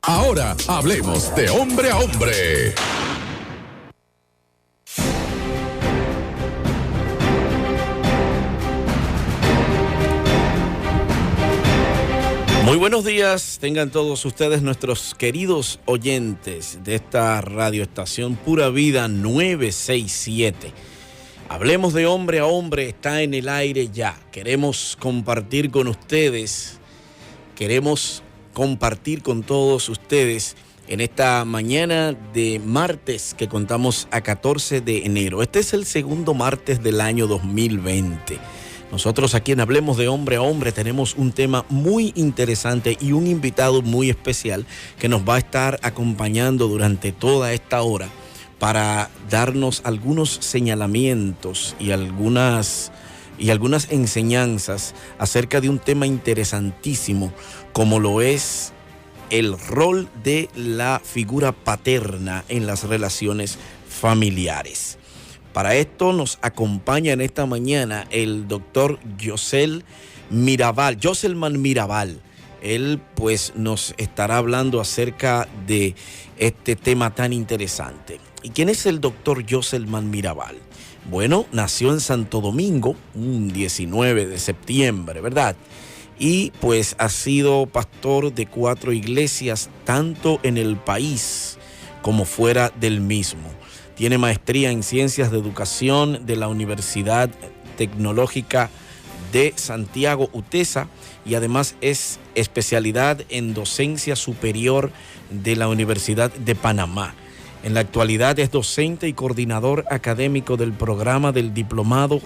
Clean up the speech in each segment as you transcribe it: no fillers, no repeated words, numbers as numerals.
Ahora hablemos de hombre a hombre. Muy buenos días, tengan todos ustedes nuestros queridos oyentes de esta radioestación Pura Vida 967. Hablemos de hombre a hombre, está en el aire ya. Queremos compartir con ustedes, queremos compartir con todos ustedes en esta mañana de martes que contamos a 14 de enero. Este es el segundo martes del año 2020. Nosotros aquí en Hablemos de Hombre a Hombre tenemos un tema muy interesante y un invitado muy especial que nos va a estar acompañando durante toda esta hora para darnos algunos señalamientos y algunas enseñanzas acerca de un tema interesantísimo como lo es el rol de la figura paterna en las relaciones familiares. Para esto nos acompaña en esta mañana el doctor Joselman Mirabal. Él pues nos estará hablando acerca de este tema tan interesante. ¿Y quién es el doctor Joselman Mirabal? Bueno, nació en Santo Domingo un 19 de septiembre, ¿verdad? Y pues ha sido pastor de 4 iglesias, tanto en el país como fuera del mismo. Tiene maestría en Ciencias de Educación de la Universidad Tecnológica de Santiago, UTESA, y además es especialidad en Docencia Superior de la Universidad de Panamá. En la actualidad es docente y coordinador académico del programa del diplomado,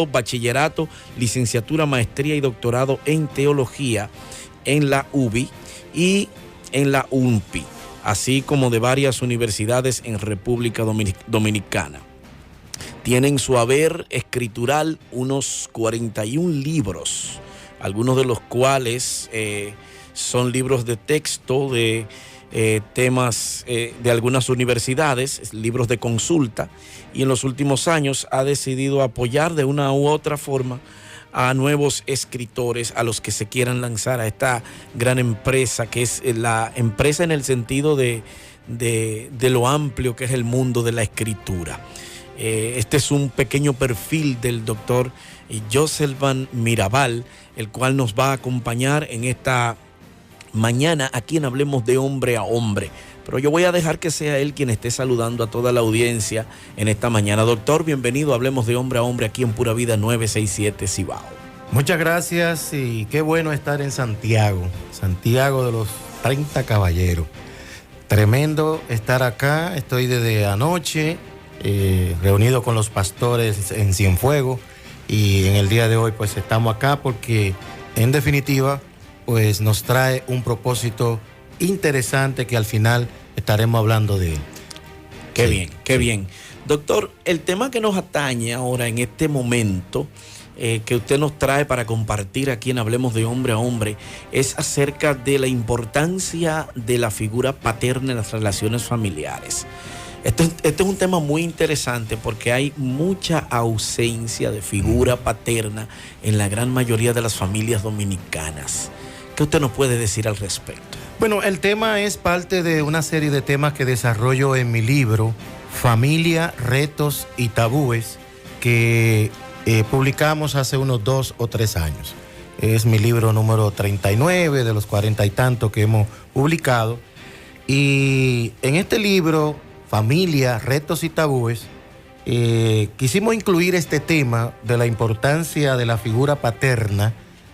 bachillerato, licenciatura, maestría y doctorado en teología en la UBI y en la UNPI, así como de varias universidades en República Dominicana. Tiene en su haber escritural unos 41 libros, algunos de los cuales son libros de texto de temas de algunas universidades, libros de consulta, y en los últimos años ha decidido apoyar de una u otra forma a nuevos escritores, a los que se quieran lanzar a esta gran empresa, que es la empresa en el sentido de lo amplio que es el mundo de la escritura. Este es un pequeño perfil del doctor Joselman Mirabal, el cual nos va a acompañar en esta mañana aquí en Hablemos de Hombre a Hombre. Pero yo voy a dejar que sea él quien esté saludando a toda la audiencia en esta mañana. Doctor, bienvenido a Hablemos de Hombre a Hombre aquí en Pura Vida 967 Cibao. Muchas gracias y qué bueno estar en Santiago de los 30 caballeros. Tremendo estar acá, estoy desde anoche reunido con los pastores en Cienfuegos y en el día de hoy pues estamos acá porque en definitiva pues nos trae un propósito interesante que al final estaremos hablando de él. Qué bien, qué bien. Doctor, el tema que nos atañe ahora en este momento, que usted nos trae para compartir aquí en Hablemos de Hombre a Hombre, es acerca de la importancia de la figura paterna en las relaciones familiares. Este es un tema muy interesante porque hay mucha ausencia de figura paterna en la gran mayoría de las familias dominicanas. ¿Qué usted nos puede decir al respecto? Bueno, el tema es parte de una serie de temas que desarrollo en mi libro, Familia, Retos y Tabúes, que publicamos hace unos 2 o 3 años. Es mi libro número 39 de los 40 y tantos que hemos publicado. Y en este libro, Familia, Retos y Tabúes, quisimos incluir este tema de la importancia de la figura paterna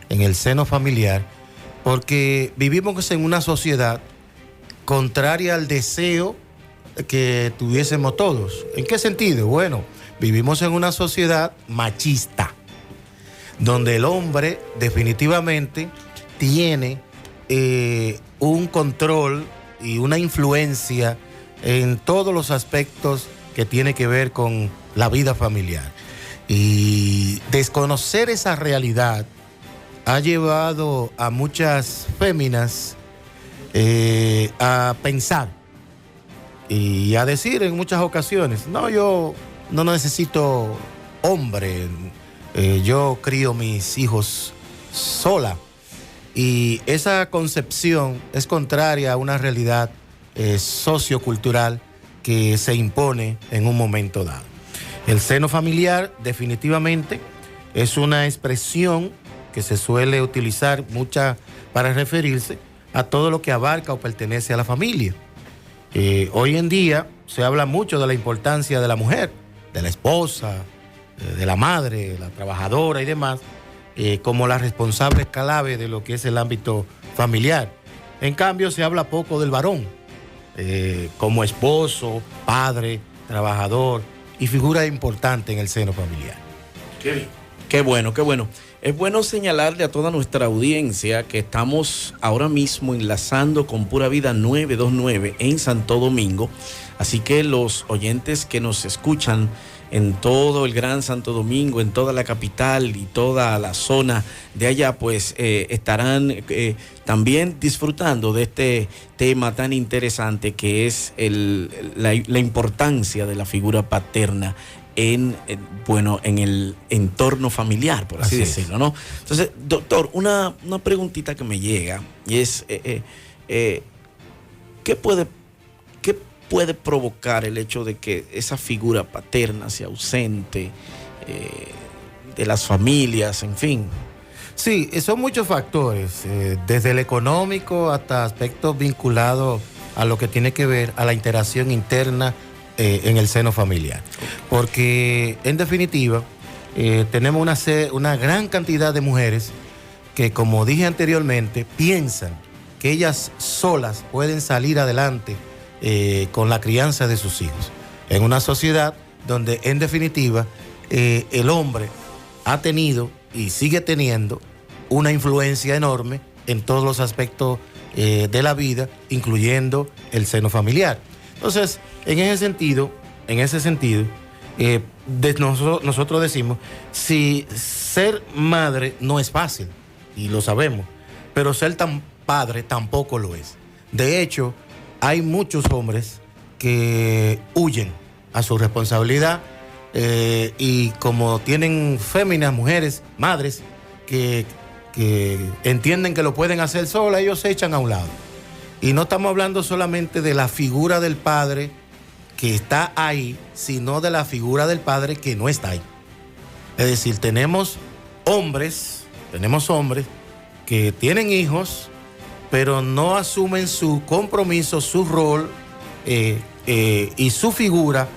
en el seno familiar, porque vivimos en una sociedad contraria al deseo que tuviésemos todos. ¿En qué sentido? Bueno, vivimos en una sociedad machista, donde el hombre definitivamente tiene un control y una influencia en todos los aspectos que tiene que ver con la vida familiar. Y desconocer esa realidad ha llevado a muchas féminas a pensar y a decir en muchas ocasiones, no, yo no necesito hombre, yo crío mis hijos sola. Y esa concepción es contraria a una realidad sociocultural que se impone en un momento dado. El seno familiar definitivamente es una expresión que se suele utilizar mucha para referirse a todo lo que abarca o pertenece a la familia. Hoy en día se habla mucho de la importancia de la mujer, de la esposa, de la madre, la trabajadora y demás, como la responsable clave de lo que es el ámbito familiar. En cambio, se habla poco del varón, como esposo, padre, trabajador y figura importante en el seno familiar. Qué bien. Qué bueno, qué bueno. Es bueno señalarle a toda nuestra audiencia que estamos ahora mismo enlazando con Pura Vida 929 en Santo Domingo. Así que los oyentes que nos escuchan en todo el Gran Santo Domingo, en toda la capital y toda la zona de allá, pues estarán también disfrutando de este tema tan interesante que es la importancia de la figura paterna en el entorno familiar, por así decirlo, ¿no? Entonces, doctor, una preguntita que me llega y es, ¿qué puede provocar el hecho de que esa figura paterna sea ausente de las familias, en fin? Sí, son muchos factores, desde el económico hasta aspectos vinculados a lo que tiene que ver a la interacción interna en el seno familiar. Porque, en definitiva, tenemos una gran cantidad de mujeres que, como dije anteriormente, piensan que ellas solas pueden salir adelante con la crianza de sus hijos. En una sociedad donde, en definitiva, el hombre ha tenido y sigue teniendo una influencia enorme en todos los aspectos de la vida, incluyendo el seno familiar. Entonces, en ese sentido, nosotros decimos, si ser madre no es fácil, y lo sabemos, pero ser tan padre tampoco lo es. De hecho, hay muchos hombres que huyen a su responsabilidad y como tienen féminas, mujeres, madres, que entienden que lo pueden hacer sola, ellos se echan a un lado. Y no estamos hablando solamente de la figura del padre que está ahí, sino de la figura del padre que no está ahí. Es decir, tenemos hombres que tienen hijos, pero no asumen su compromiso, su rol y su figura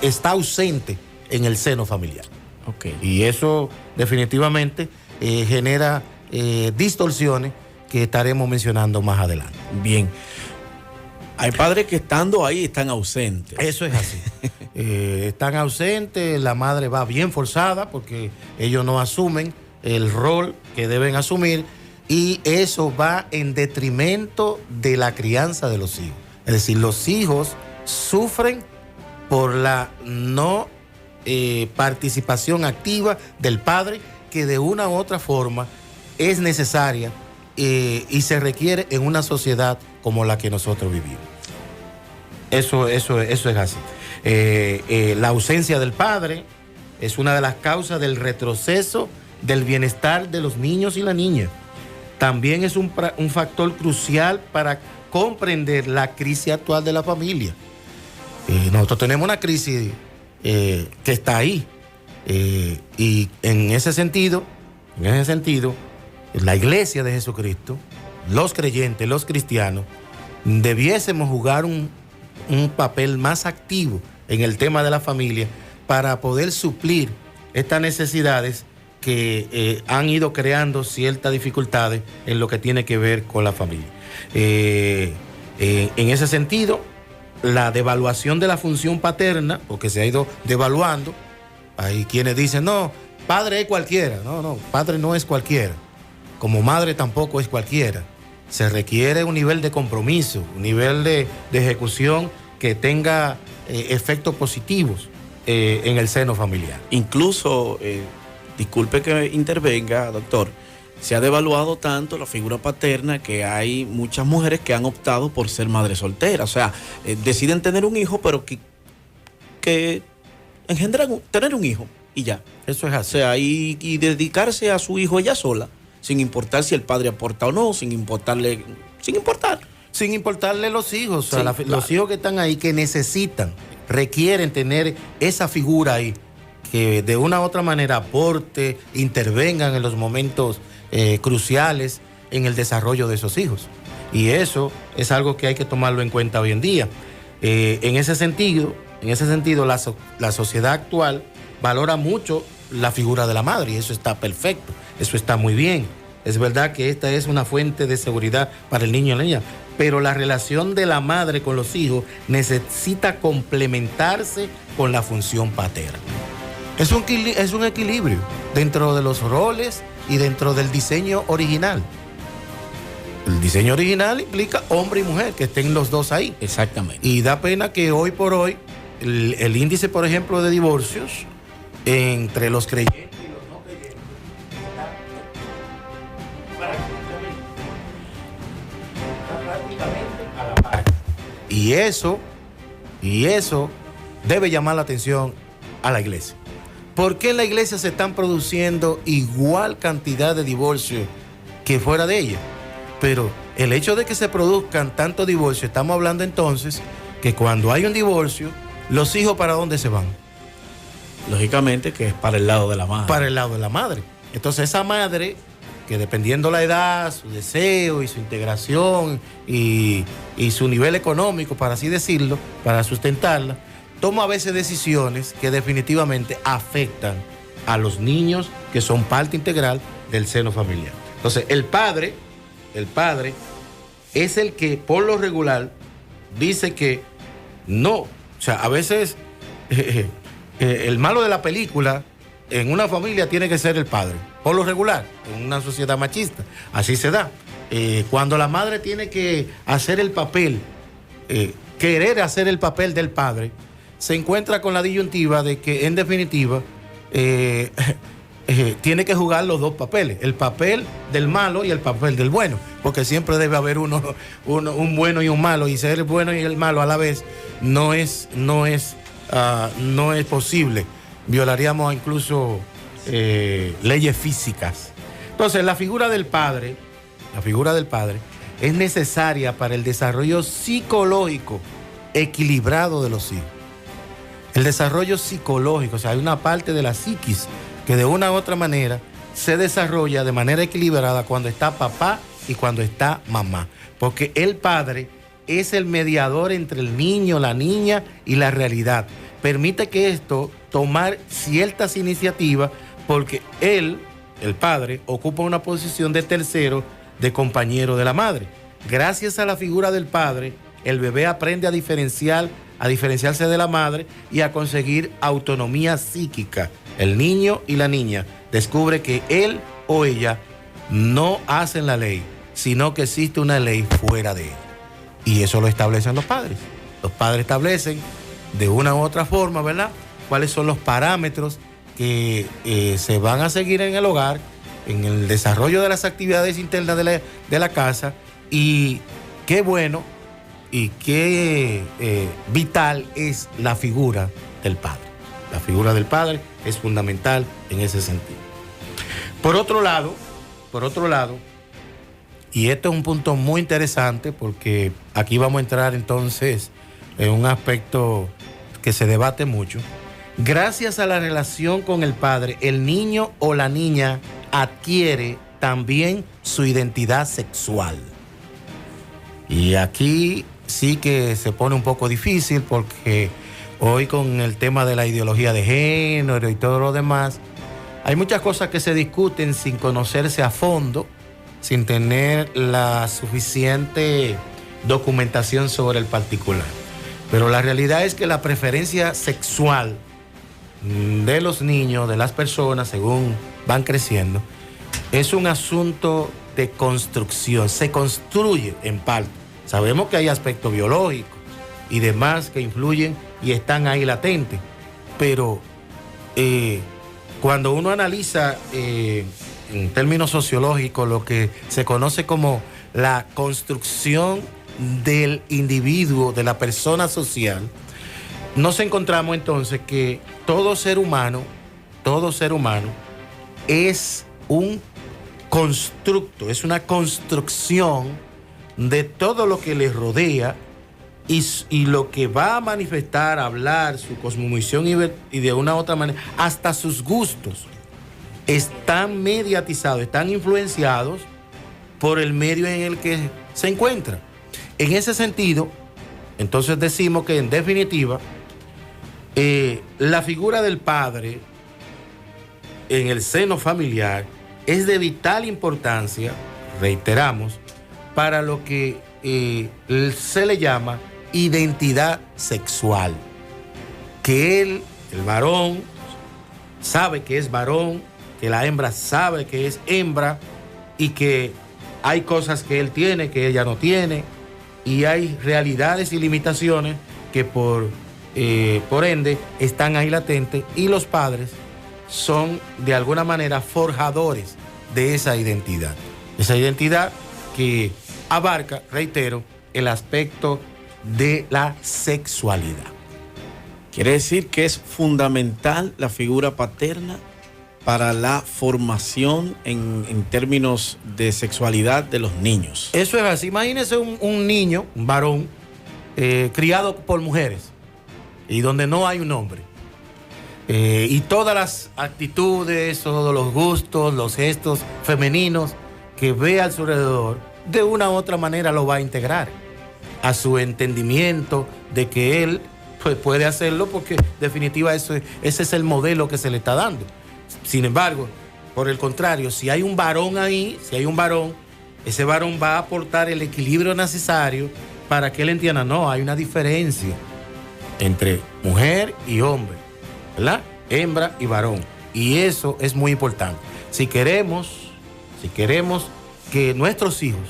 está ausente en el seno familiar. Okay. Y eso definitivamente genera distorsiones que estaremos mencionando más adelante. Bien. Hay padres que estando ahí están ausentes. Eso es así. Están ausentes, la madre va bien forzada porque ellos no asumen el rol que deben asumir y eso va en detrimento de la crianza de los hijos. Es decir, los hijos sufren por la no participación activa del padre que de una u otra forma es necesaria y se requiere en una sociedad como la que nosotros vivimos. Eso es así. La ausencia del padre es una de las causas del retroceso del bienestar de los niños y la niña. También es un factor crucial para comprender la crisis actual de la familia. Nosotros tenemos una crisis que está ahí. Y en ese sentido, la Iglesia de Jesucristo, los creyentes, los cristianos, debiésemos jugar un papel más activo en el tema de la familia para poder suplir estas necesidades que han ido creando ciertas dificultades en lo que tiene que ver con la familia. En ese sentido, la devaluación de la función paterna, porque se ha ido devaluando, hay quienes dicen, no, padre es cualquiera. No, padre no es cualquiera. Como madre tampoco es cualquiera. Se requiere un nivel de compromiso, un nivel de ejecución que tenga efectos positivos en el seno familiar. Incluso, disculpe que intervenga, doctor, se ha devaluado tanto la figura paterna que hay muchas mujeres que han optado por ser madres solteras. O sea, deciden tener un hijo, pero que engendran tener un hijo y ya. Eso es así. O sea, y dedicarse a su hijo ella sola. sin importar si el padre aporta o no, sin importar. Sin importarle los hijos, Sí, o sea, claro. los hijos que están ahí, que necesitan, requieren tener esa figura ahí, que de una u otra manera aporte, intervengan en los momentos cruciales en el desarrollo de esos hijos. Y eso es algo que hay que tomarlo en cuenta hoy en día. En ese sentido, la sociedad actual valora mucho la figura de la madre y eso está perfecto, eso está muy bien. Es verdad que esta es una fuente de seguridad para el niño y la niña, pero la relación de la madre con los hijos necesita complementarse con la función paterna. Es un equilibrio dentro de los roles y dentro del diseño original. El diseño original implica hombre y mujer, que estén los dos ahí. Exactamente. Y da pena que hoy por hoy el índice, por ejemplo, de divorcios entre los creyentes y los no creyentes está prácticamente a la par. Y eso debe llamar la atención a la iglesia. ¿Por qué en la iglesia se están produciendo igual cantidad de divorcios que fuera de ella? Pero el hecho de que se produzcan tantos divorcios, estamos hablando entonces que cuando hay un divorcio, los hijos ¿para dónde se van? Lógicamente que es para el lado de la madre. Para el lado de la madre. Entonces esa madre, que dependiendo la edad, su deseo y su integración y su nivel económico, para así decirlo, para sustentarla, toma a veces decisiones que definitivamente afectan a los niños que son parte integral del seno familiar. Entonces el padre es el que por lo regular dice que no, o sea, a veces el malo de la película en una familia tiene que ser el padre, por lo regular, en una sociedad machista, así se da. Cuando la madre tiene que hacer el papel, querer hacer el papel del padre, se encuentra con la disyuntiva de que en definitiva tiene que jugar los dos papeles, el papel del malo y el papel del bueno, porque siempre debe haber un bueno y un malo, y ser el bueno y el malo a la vez no es posible. Violaríamos incluso leyes físicas. Entonces, la figura del padre es necesaria para el desarrollo psicológico equilibrado de los hijos. El desarrollo psicológico, o sea, hay una parte de la psiquis que de una u otra manera se desarrolla de manera equilibrada cuando está papá y cuando está mamá. Porque el padre es el mediador entre el niño, la niña y la realidad. Permite que esto tomar ciertas iniciativas porque él, el padre, ocupa una posición de tercero, de compañero de la madre. Gracias a la figura del padre, el bebé aprende a diferenciarse de la madre y a conseguir autonomía psíquica. El niño y la niña descubre que él o ella no hacen la ley, sino que existe una ley fuera de él. Y eso lo establecen los padres. Los padres establecen de una u otra forma, ¿verdad?, cuáles son los parámetros que se van a seguir en el hogar, en el desarrollo de las actividades internas de la casa, y qué bueno y qué vital es la figura del padre. La figura del padre es fundamental en ese sentido. Por otro lado, y esto es un punto muy interesante porque aquí vamos a entrar entonces en un aspecto que se debate mucho. Gracias a la relación con el padre, el niño o la niña adquiere también su identidad sexual. Y aquí sí que se pone un poco difícil porque hoy con el tema de la ideología de género y todo lo demás, hay muchas cosas que se discuten sin conocerse a fondo, sin tener la suficiente documentación sobre el particular. Pero la realidad es que la preferencia sexual de los niños, de las personas, según van creciendo, es un asunto de construcción. Se construye en parte. Sabemos que hay aspectos biológicos y demás que influyen y están ahí latentes. Pero cuando uno analiza en términos sociológicos lo que se conoce como la construcción del individuo, de la persona social, nos encontramos entonces que todo ser humano es un constructo, es una construcción de todo lo que les rodea y lo que va a manifestar, hablar, su cosmovisión y de una u otra manera, hasta sus gustos, están mediatizados, están influenciados por el medio en el que se encuentra. En ese sentido, entonces decimos que en definitiva, la figura del padre en el seno familiar es de vital importancia, reiteramos, para lo que se le llama identidad sexual. Que él, el varón, sabe que es varón, que la hembra sabe que es hembra y que hay cosas que él tiene que ella no tiene y hay realidades y limitaciones que por ende están ahí latentes y los padres son de alguna manera forjadores de esa identidad que abarca, reitero, el aspecto de la sexualidad. Quiere decir que es fundamental la figura paterna para la formación en términos de sexualidad de los niños. Eso es así. Imagínese un niño, un varón, criado por mujeres y donde no hay un hombre. Y todas las actitudes, todos los gustos, los gestos femeninos que ve a su alrededor, de una u otra manera lo va a integrar a su entendimiento de que él pues, puede hacerlo porque en definitiva ese es el modelo que se le está dando. Sin embargo, por el contrario, si hay un varón ahí, ese varón va a aportar el equilibrio necesario para que él entienda, no, hay una diferencia entre mujer y hombre, ¿verdad? Hembra y varón. Y eso es muy importante. Si queremos que nuestros hijos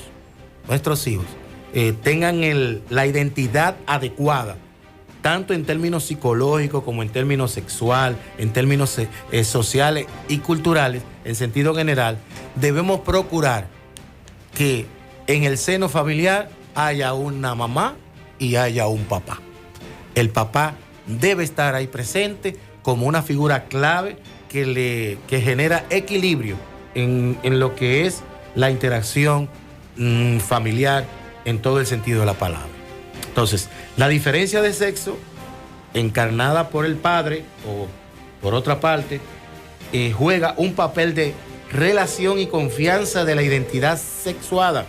tengan la identidad adecuada, tanto en términos psicológicos como en términos sexual, en términos sociales y culturales, en sentido general, debemos procurar que en el seno familiar haya una mamá y haya un papá. El papá debe estar ahí presente como una figura clave que genera equilibrio en lo que es la interacción familiar en todo el sentido de la palabra. Entonces, la diferencia de sexo encarnada por el padre o por otra parte juega un papel de relación y confianza de la identidad sexuada.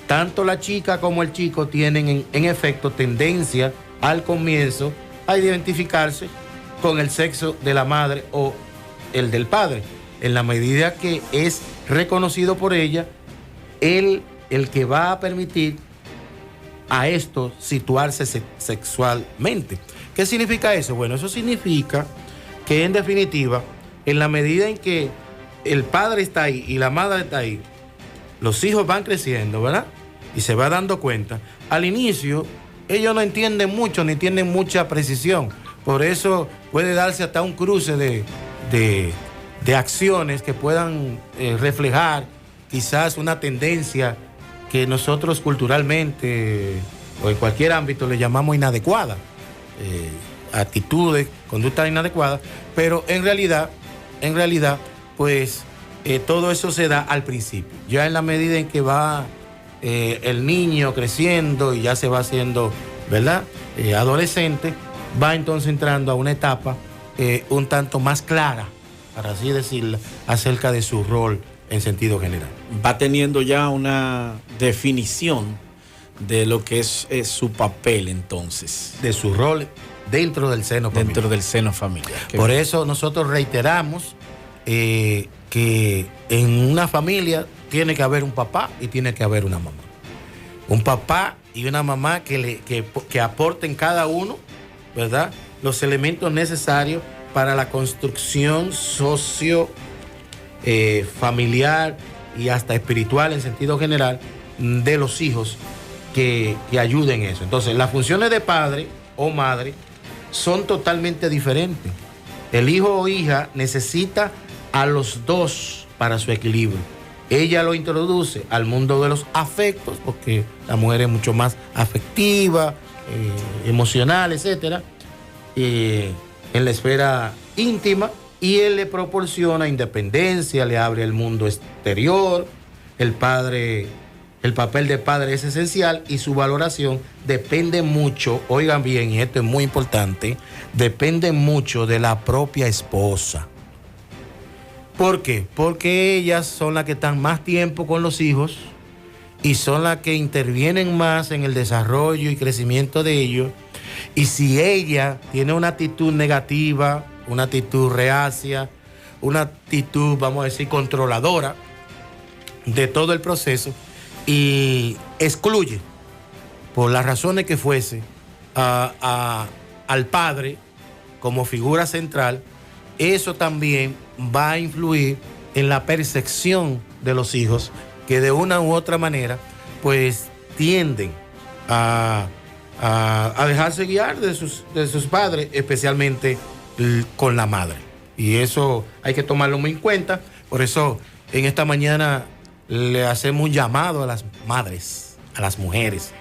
Tanto la chica como el chico tienen en efecto tendencia al comienzo a identificarse con el sexo de la madre o el del padre, en la medida que es reconocido por ella el que va a permitir a esto situarse sexualmente. ¿Qué significa eso? Bueno, eso significa que en definitiva, en la medida en que el padre está ahí y la madre está ahí, los hijos van creciendo, ¿verdad? Y se va dando cuenta. Al inicio, ellos no entienden mucho ni tienen mucha precisión. Por eso puede darse hasta un cruce de acciones que puedan reflejar quizás una tendencia que nosotros culturalmente o en cualquier ámbito le llamamos inadecuada, actitudes, conductas inadecuadas, pero en realidad, pues todo eso se da al principio. Ya en la medida en que va el niño creciendo y ya se va haciendo, ¿verdad? Adolescente, va entonces entrando a una etapa un tanto más clara, para así decirlo, acerca de su rol en sentido general. Va teniendo ya una definición de lo que es su papel entonces. De su rol dentro del seno familiar. Dentro del seno familiar. Por eso nosotros reiteramos que en una familia tiene que haber un papá y tiene que haber una mamá. Un papá y una mamá que aporten cada uno, ¿verdad?, los elementos necesarios para la construcción familiar y hasta espiritual en sentido general de los hijos que ayuden eso. Entonces, las funciones de padre o madre son totalmente diferentes. El hijo o hija necesita a los dos para su equilibrio. Ella lo introduce al mundo de los afectos, porque la mujer es mucho más afectiva, emocional, etcétera, en la esfera íntima, y él le proporciona independencia, le abre el mundo exterior. El papel de padre es esencial y su valoración depende mucho, oigan bien, y esto es muy importante, depende mucho de la propia esposa. ¿Por qué? Porque ellas son las que están más tiempo con los hijos y son las que intervienen más en el desarrollo y crecimiento de ellos. Y si ella tiene una actitud negativa, una actitud reacia, una actitud, vamos a decir, controladora de todo el proceso y excluye, por las razones que fuese, al padre como figura central, eso también va a influir en la percepción de los hijos, que de una u otra manera pues tienden a dejarse guiar de sus padres, especialmente con la madre. Y eso hay que tomarlo muy en cuenta. Por eso en esta mañana le hacemos un llamado a las madres, a las mujeres.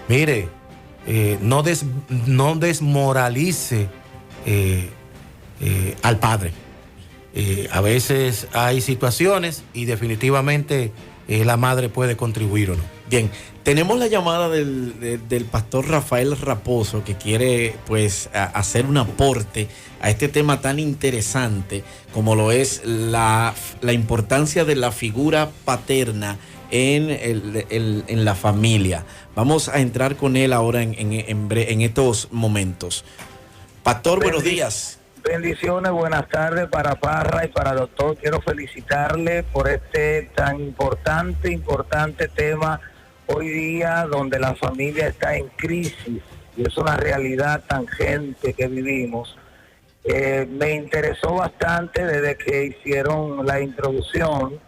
Mire, no desmoralice al padre. A veces hay situaciones y definitivamente la madre puede contribuir o no. Bien, tenemos la llamada del pastor Rafael Raposo, que quiere pues hacer un aporte a este tema tan interesante como lo es la importancia de la figura paterna en la familia. Vamos a entrar con él ahora en estos momentos. Pastor, buenos días. Bendiciones, buenas tardes para Parra y para doctor. Quiero felicitarle por este tan importante tema hoy día, donde la familia está en crisis y es una realidad tangente que vivimos. Me interesó bastante desde que hicieron la introducción,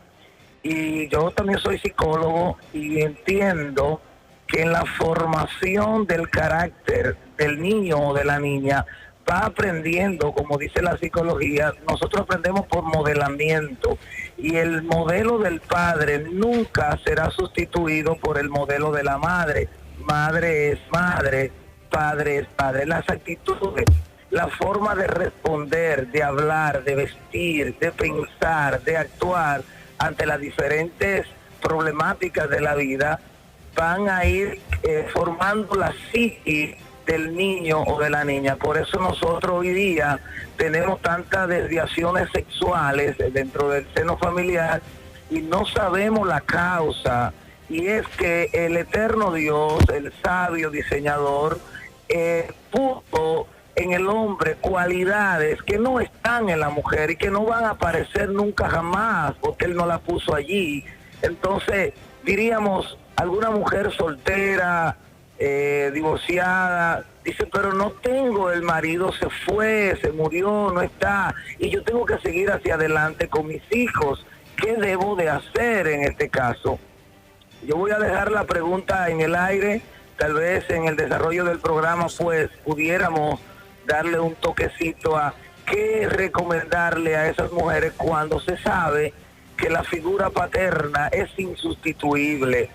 y yo también soy psicólogo y entiendo que en la formación del carácter del niño o de la niña va aprendiendo, como dice la psicología, nosotros aprendemos por modelamiento, y el modelo del padre nunca será sustituido por el modelo de la madre. Madre es madre, padre es padre. Las actitudes, la forma de responder, de hablar, de vestir, de pensar, de actuar ante las diferentes problemáticas de la vida van a ir formando la psiquis del niño o de la niña. Por eso nosotros hoy día tenemos tantas desviaciones sexuales dentro del seno familiar y no sabemos la causa, y es que el eterno Dios, el sabio diseñador, puso en el hombre cualidades que no están en la mujer y que no van a aparecer nunca jamás, porque él no la puso allí. Entonces diríamos, alguna mujer soltera, divorciada, dice, pero no tengo, el marido se fue, se murió, no está, y yo tengo que seguir hacia adelante con mis hijos. ¿Qué debo de hacer en este caso? Yo voy a dejar la pregunta en el aire, tal vez en el desarrollo del programa pues pudiéramos darle un toquecito a qué recomendarle a esas mujeres cuando se sabe que la figura paterna es insustituible,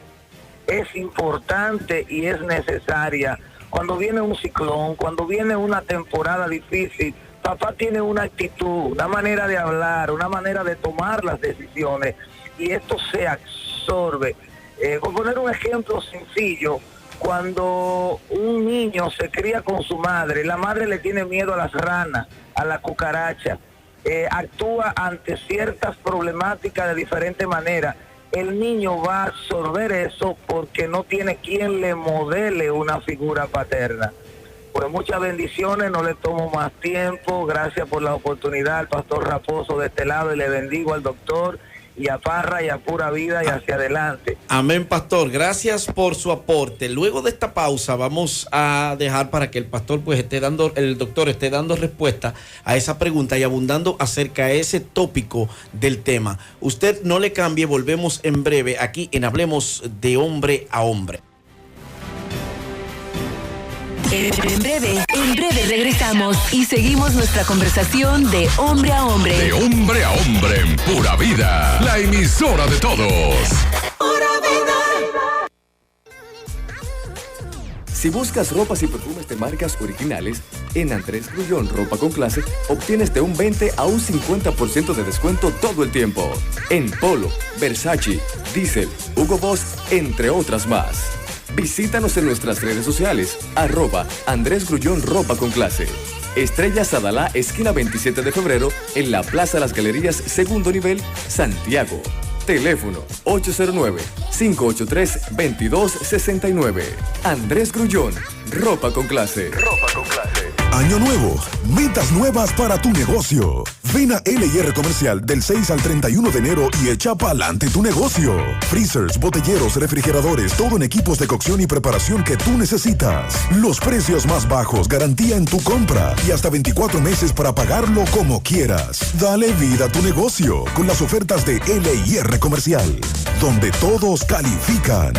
es importante y es necesaria. Cuando viene un ciclón, cuando viene una temporada difícil, papá tiene una actitud, una manera de hablar, una manera de tomar las decisiones, y esto se absorbe. Por poner un ejemplo sencillo, cuando un niño se cría con su madre, la madre le tiene miedo a las ranas, a la cucaracha, actúa ante ciertas problemáticas de diferente manera. El niño va a absorber eso porque no tiene quien le modele una figura paterna. Pues muchas bendiciones, no le tomo más tiempo. Gracias por la oportunidad al pastor Raposo de este lado, y le bendigo al doctor y a Parra y a Pura Vida y hacia adelante. Amén, pastor. Gracias por su aporte. Luego de esta pausa vamos a dejar para que el pastor pues el doctor esté dando respuesta a esa pregunta y abundando acerca de ese tópico del tema. Usted no le cambie, volvemos en breve aquí en Hablemos de Hombre a Hombre. En breve regresamos y seguimos nuestra conversación de hombre a hombre. De hombre a hombre en Pura Vida, la emisora de todos. Pura Vida. Si buscas ropas y perfumes de marcas originales, En Andrés Grullón Ropa con Clase obtienes de un 20 a un 50% de descuento todo el tiempo. En Polo, Versace, Diesel, Hugo Boss, entre otras más. Visítanos en nuestras redes sociales, @Andrés Grullón Ropa con Clase. Estrella Sadalá, esquina 27 de febrero, en la Plaza Las Galerías, segundo nivel, Santiago. Teléfono 809-583-2269. Andrés Grullón, Ropa con Clase. Ropa con Clase. Año nuevo, metas nuevas para tu negocio. Ven a L&R Comercial del 6 al 31 de enero y echa pa'lante tu negocio. Freezers, botelleros, refrigeradores, todo en equipos de cocción y preparación que tú necesitas. Los precios más bajos, garantía en tu compra y hasta 24 meses para pagarlo como quieras. Dale vida a tu negocio con las ofertas de L&R Comercial, donde todos califican.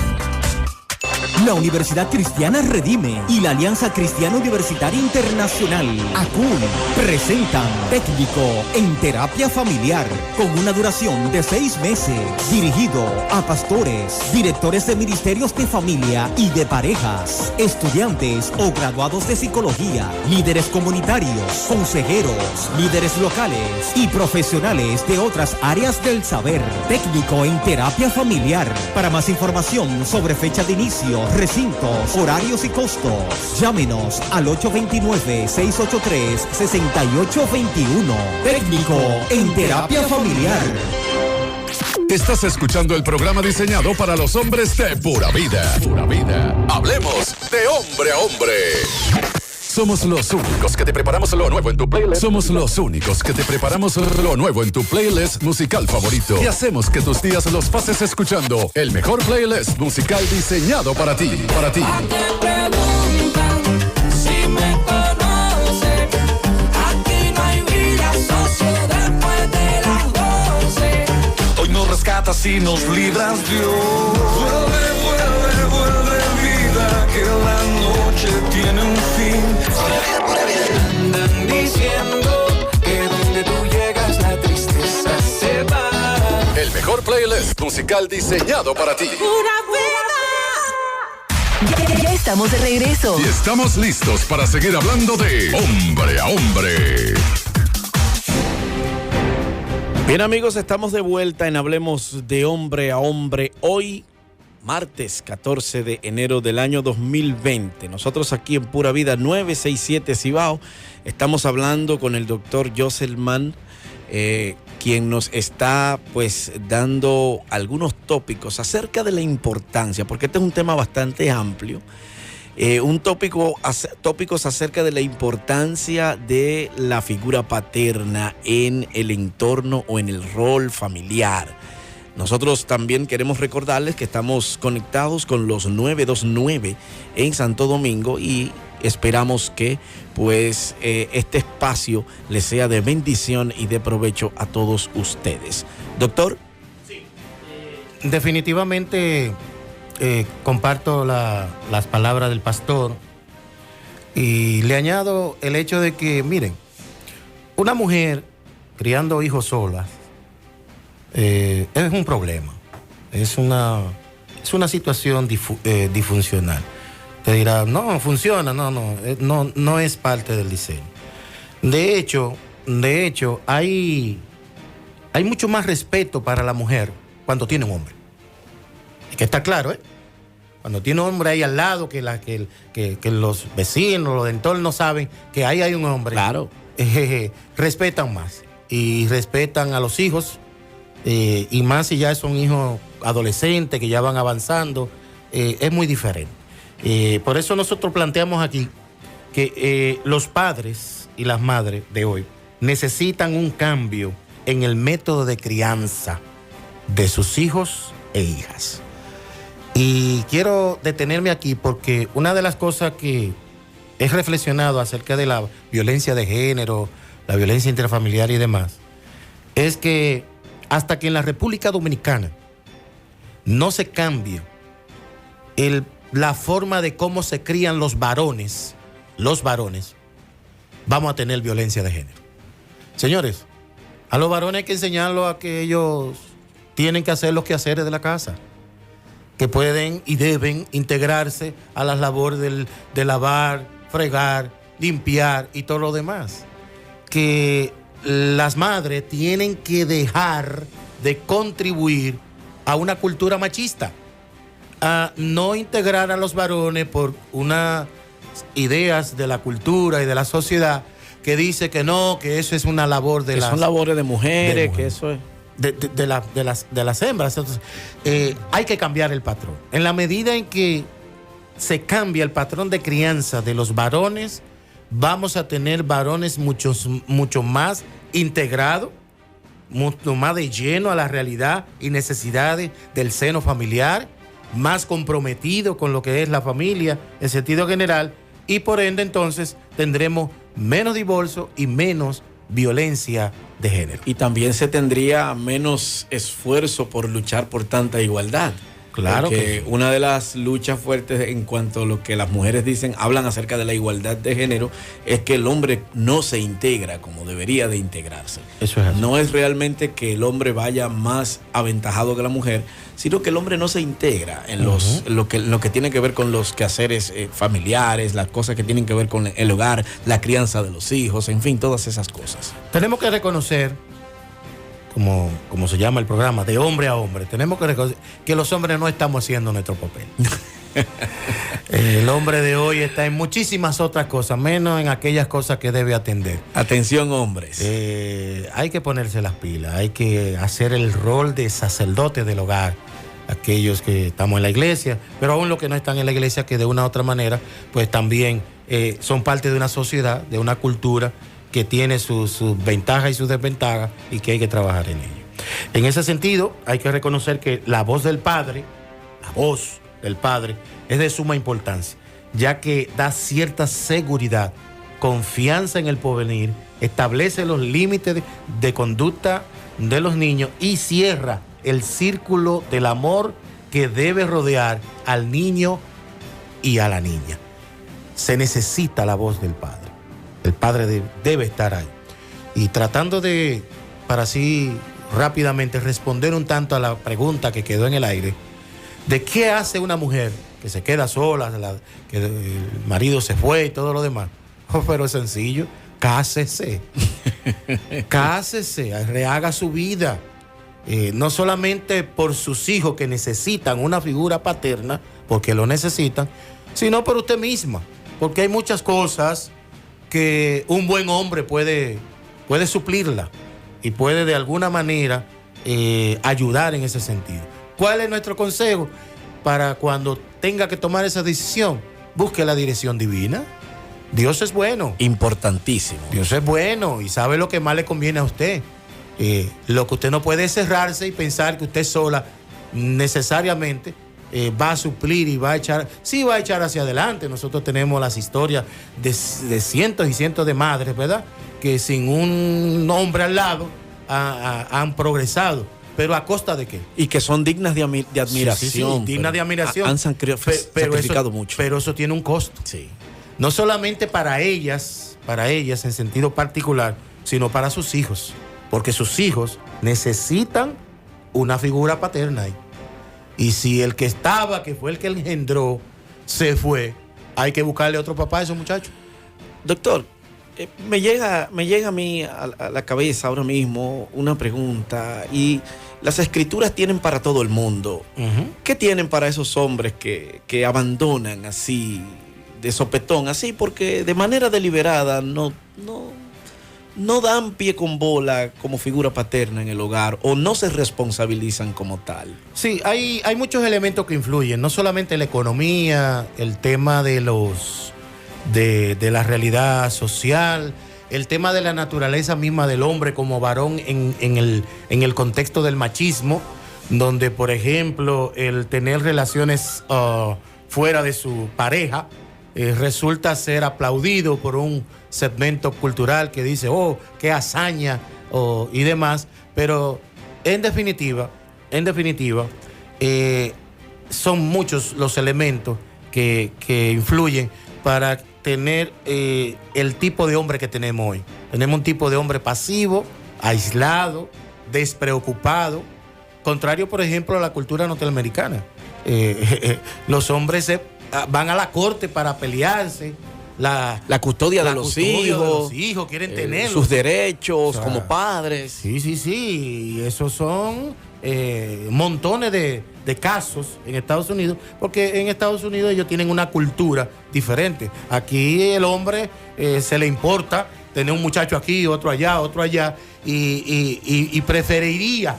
La Universidad Cristiana Redime y la Alianza Cristiana Universitaria Internacional, ACUN, presentan Técnico en Terapia Familiar con una duración de 6 meses, dirigido a pastores, directores de ministerios de familia y de parejas, estudiantes o graduados de psicología, líderes comunitarios, consejeros, líderes locales y profesionales de otras áreas del saber. Técnico en Terapia Familiar. Para más información sobre fecha de inicio, recintos, horarios y costos, llámenos al 829-683-6821. Técnico en Terapia Familiar. Estás escuchando el programa diseñado para los hombres de pura vida. Pura vida. Hablemos de hombre a hombre. Somos los únicos que te preparamos lo nuevo en tu playlist. Somos los únicos que te preparamos lo nuevo en tu playlist musical favorito. Y hacemos que tus días los pases escuchando el mejor playlist musical diseñado para ti. Para ti. Si me conoce, aquí no hay vida, socio, después de las 12. Hoy nos rescatas y nos libras, Dios. Vuelve, vuelve, vuelve vida, que la noche tiene un fin. Andan diciendo que donde tú llegas la tristeza se va. El mejor playlist musical diseñado para ti. ¡Pura vida! Ya estamos de regreso. Y estamos listos para seguir hablando de hombre a hombre. Bien, amigos, estamos de vuelta en Hablemos de Hombre a Hombre. Hoy, martes 14 de enero del año 2020. Nosotros aquí en Pura Vida 967 Cibao estamos hablando con el doctor Joselman, quien nos está pues dando algunos tópicos acerca de la importancia, porque este es un tema bastante amplio. Tópicos acerca de la importancia de la figura paterna en el entorno o en el rol familiar. Nosotros también queremos recordarles que estamos conectados con los 929 en Santo Domingo y esperamos que pues este espacio les sea de bendición y de provecho a todos ustedes. Doctor. Sí. Definitivamente comparto las palabras del pastor y le añado el hecho de que, miren, una mujer criando hijos sola es un problema, es una situación disfuncional. Te dirá, no, funciona, no es parte del diseño. De hecho, hay mucho más respeto para la mujer cuando tiene un hombre. Y que está claro, cuando tiene un hombre ahí al lado, que los vecinos, los de entorno saben que ahí hay un hombre. Claro. Respetan más y respetan a los hijos. Y más si ya son hijos adolescentes que ya van avanzando, es muy diferente. Por eso nosotros planteamos aquí que los padres y las madres de hoy necesitan un cambio en el método de crianza de sus hijos e hijas. Y quiero detenerme aquí porque una de las cosas que he reflexionado acerca de la violencia de género, la violencia intrafamiliar y demás, es que hasta que en la República Dominicana no se cambie la forma de cómo se crían los varones, vamos a tener violencia de género. Señores, a los varones hay que enseñarlos a que ellos tienen que hacer los quehaceres de la casa, que pueden y deben integrarse a las labores de lavar, fregar, limpiar y todo lo demás. Que las madres tienen que dejar de contribuir a una cultura machista, a no integrar a los varones por unas ideas de la cultura y de la sociedad que dice que no, que eso es una labor de que las... son labores de mujeres, de mujeres. que eso es... de las hembras. Entonces, hay que cambiar el patrón. En la medida en que se cambia el patrón de crianza de los varones, vamos a tener varones mucho más integrados, mucho más de lleno a la realidad y necesidades del seno familiar, más comprometidos con lo que es la familia en sentido general, y por ende entonces tendremos menos divorcio y menos violencia de género. Y también se tendría menos esfuerzo por luchar por tanta igualdad. Claro. Porque que una de las luchas fuertes en cuanto a lo que las mujeres dicen, hablan acerca de la igualdad de género, es que el hombre no se integra como debería de integrarse. Eso es así. No es realmente que el hombre vaya más aventajado que la mujer, sino que el hombre no se integra en lo que tiene que ver con los quehaceres familiares, las cosas que tienen que ver con el hogar, la crianza de los hijos, en fin, todas esas cosas. Tenemos que reconocer, como se llama el programa, de hombre a hombre, tenemos que reconocer que los hombres no estamos haciendo nuestro papel. El hombre de hoy está en muchísimas otras cosas, menos en aquellas cosas que debe atender. Atención, hombres. Hay que ponerse las pilas, hay que hacer el rol de sacerdote del hogar, aquellos que estamos en la iglesia, pero aún los que no están en la iglesia, que de una u otra manera, pues también son parte de una sociedad, de una cultura que tiene sus ventajas y sus desventajas y que hay que trabajar en ello. En ese sentido, hay que reconocer que la voz del padre es de suma importancia, ya que da cierta seguridad, confianza en el porvenir, establece los límites de conducta de los niños y cierra el círculo del amor que debe rodear al niño y a la niña. Se necesita la voz del padre. El padre debe estar ahí. Y tratando de, para así rápidamente responder un tanto a la pregunta que quedó en el aire, de qué hace una mujer que se queda sola, que el marido se fue y todo lo demás. Pero es sencillo, cásese. Cásese, rehaga su vida. No solamente por sus hijos que necesitan una figura paterna, porque lo necesitan, sino por usted misma. Porque hay muchas cosas que un buen hombre puede suplirla y puede de alguna manera ayudar en ese sentido. ¿Cuál es nuestro consejo? Para cuando tenga que tomar esa decisión, busque la dirección divina. Dios es bueno. Importantísimo. Dios es bueno y sabe lo que más le conviene a usted. Lo que usted no puede es cerrarse y pensar que usted sola necesariamente va a suplir y va a echar hacia adelante. Nosotros tenemos las historias de cientos y cientos de madres, ¿verdad?, que sin un hombre al lado han progresado. ¿Pero a costa de qué? Y que son dignas de admiración. Sí, dignas de admiración. Han sacrificado mucho. Pero eso tiene un costo. Sí. No solamente para ellas en sentido particular, sino para sus hijos. Porque sus hijos necesitan una figura paterna ahí. Y si el que fue el que engendró, se fue, hay que buscarle otro papá a esos muchachos. Doctor, me llega a mí a la cabeza ahora mismo una pregunta, y las escrituras tienen para todo el mundo. ¿Qué tienen para esos hombres que abandonan así, de sopetón, así porque de manera deliberada no dan pie con bola como figura paterna en el hogar, o no se responsabilizan como tal? Sí, hay muchos elementos que influyen, no solamente la economía, el tema de la realidad social, el tema de la naturaleza misma del hombre como varón en el contexto del machismo, donde, por ejemplo, el tener relaciones fuera de su pareja resulta ser aplaudido por un segmento cultural que dice, oh, qué hazaña, y demás. Pero en definitiva, son muchos los elementos que influyen para tener el tipo de hombre que tenemos hoy. Tenemos un tipo de hombre pasivo, aislado, despreocupado, contrario, por ejemplo, a la cultura norteamericana. Los hombres van a la corte para pelearse, la custodia de los hijos, quieren tener sus derechos, o sea, como padres. Sí, y esos son montones de casos en Estados Unidos, porque en Estados Unidos ellos tienen una cultura diferente. Aquí el hombre se le importa tener un muchacho aquí, otro allá, y preferiría,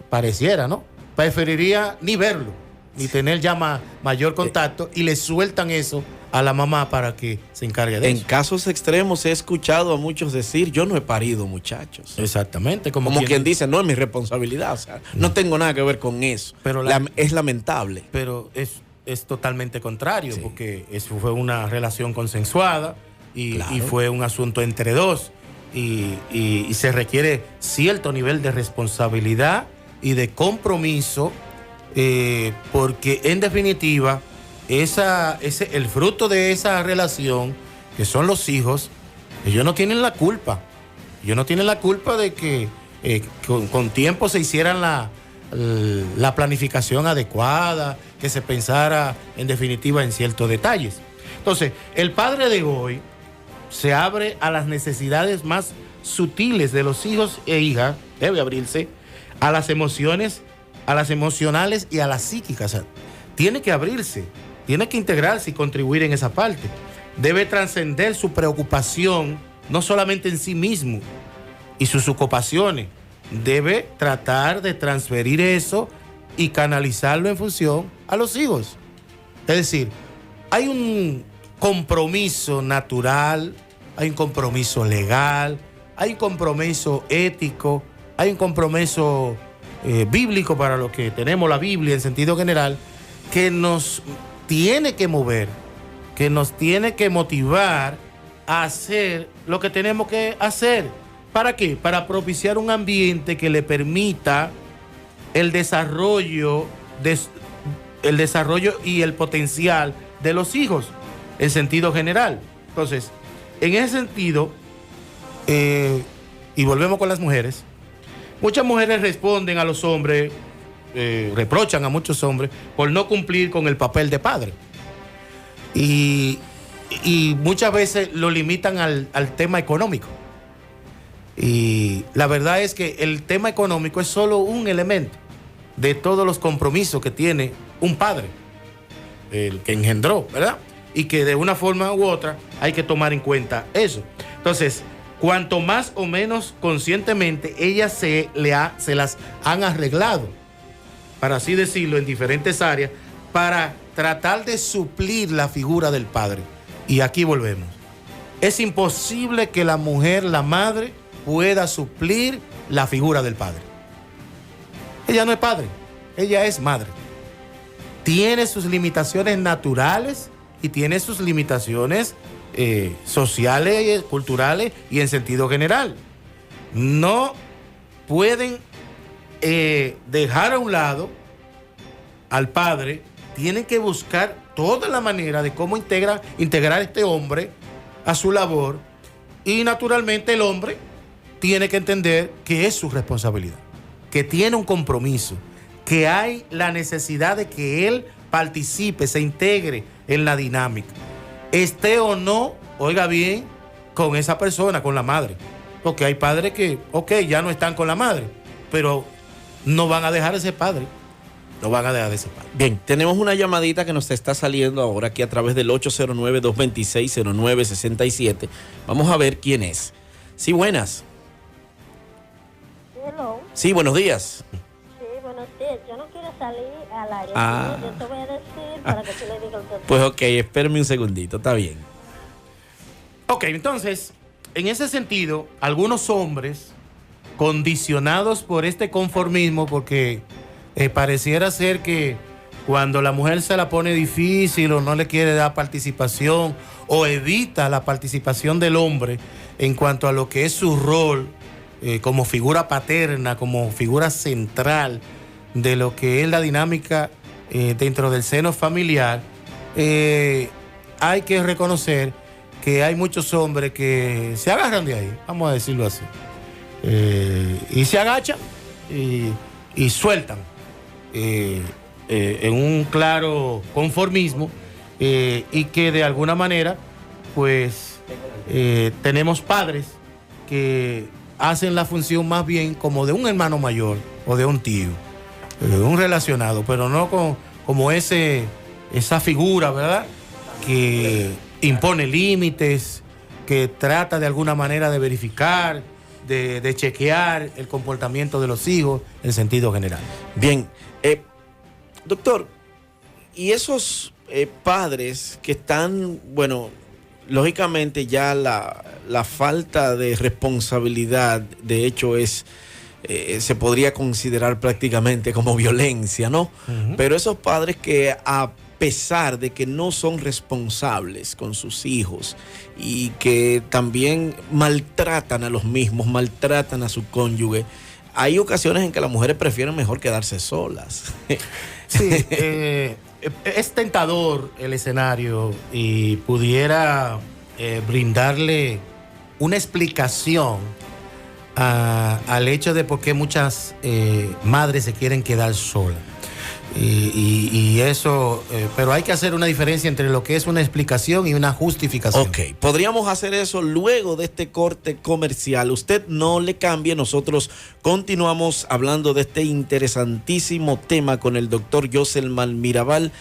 pareciera, ¿no? Preferiría ni verlo, ni tener ya mayor contacto, y le sueltan eso a la mamá para que se encargue de eso. En casos extremos he escuchado a muchos decir, yo no he parido muchachos. Exactamente. Como quien dice, no es mi responsabilidad, o sea, no tengo nada que ver con eso. Pero es lamentable. Pero es totalmente contrario, porque eso fue una relación consensuada y fue un asunto entre dos, y se requiere cierto nivel de responsabilidad y de compromiso, porque en definitiva el fruto de esa relación, que son los hijos, ellos no tienen la culpa. Ellos no tienen la culpa de que con tiempo se hicieran la planificación adecuada, que se pensara en definitiva en ciertos detalles. Entonces, el padre de hoy se abre a las necesidades más sutiles de los hijos e hijas, debe abrirse a las emociones, a las emocionales y a las psíquicas. O sea, tiene que abrirse, tiene que integrarse y contribuir en esa parte. Debe trascender su preocupación, no solamente en sí mismo y sus ocupaciones. Debe tratar de transferir eso y canalizarlo en función a los hijos. Es decir, hay un compromiso natural, hay un compromiso legal, hay un compromiso ético, hay un compromiso bíblico para los que tenemos la Biblia en sentido general, que nos tiene que mover, que nos tiene que motivar a hacer lo que tenemos que hacer. ¿Para qué? Para propiciar un ambiente que le permita el desarrollo y el potencial de los hijos en sentido general. Entonces, en ese sentido, y volvemos con las mujeres, muchas mujeres responden a los hombres, reprochan a muchos hombres por no cumplir con el papel de padre. Y muchas veces lo limitan al tema económico. Y la verdad es que el tema económico es solo un elemento de todos los compromisos que tiene un padre, el que engendró, ¿verdad? Y que de una forma u otra hay que tomar en cuenta eso. Entonces, cuanto más o menos conscientemente ellas se las han arreglado, para así decirlo, en diferentes áreas, para tratar de suplir la figura del padre. Y aquí volvemos. Es imposible que la mujer, la madre, pueda suplir la figura del padre. Ella no es padre, ella es madre. Tiene sus limitaciones naturales y tiene sus limitaciones sociales, culturales y en sentido general. No pueden dejar a un lado al padre, tienen que buscar toda la manera de cómo integrar a este hombre a su labor, y naturalmente el hombre tiene que entender que es su responsabilidad, que tiene un compromiso, que hay la necesidad de que él participe, se integre en la dinámica, esté o no, oiga bien, con esa persona, con la madre. Porque hay padres que, ya no están con la madre, pero no van a dejar ese padre. No van a dejar de ese padre. Bien, tenemos una llamadita que nos está saliendo ahora aquí a través del 809-226-0967. Vamos a ver quién es. Sí, buenas. Hello. Sí, buenos días. Sí, buenos días. Yo no quiero salir al aire. Ah. Yo te voy a decir para que tú le digas al doctor. Pues espérame un segundito, está bien. Ok, entonces, en ese sentido, algunos hombres condicionados por este conformismo, porque pareciera ser que cuando la mujer se la pone difícil o no le quiere dar participación o evita la participación del hombre en cuanto a lo que es su rol como figura paterna, como figura central de lo que es la dinámica dentro del seno familiar, hay que reconocer que hay muchos hombres que se agarran de ahí, vamos a decirlo así, y se agachan y sueltan en un claro conformismo, y que de alguna manera pues tenemos padres que hacen la función más bien como de un hermano mayor o de un tío, un relacionado, pero no como esa figura, ¿verdad?, que impone límites, que trata de alguna manera de verificar, de chequear el comportamiento de los hijos en sentido general. Bien, doctor, y esos padres que están, bueno, lógicamente ya la falta de responsabilidad, de hecho, se podría considerar prácticamente como violencia, ¿no? Uh-huh. Pero esos padres que a pesar de que no son responsables con sus hijos y que también maltratan a los mismos, maltratan a su cónyuge, hay ocasiones en que las mujeres prefieren mejor quedarse solas. Sí, es tentador el escenario y pudiera brindarle una explicación al hecho de por qué muchas madres se quieren quedar solas. Y eso, pero hay que hacer una diferencia entre lo que es una explicación y una justificación. Ok, podríamos hacer eso luego de este corte comercial. Usted no le cambie, nosotros continuamos hablando de este interesantísimo tema con el doctor Yoselman Mirabal,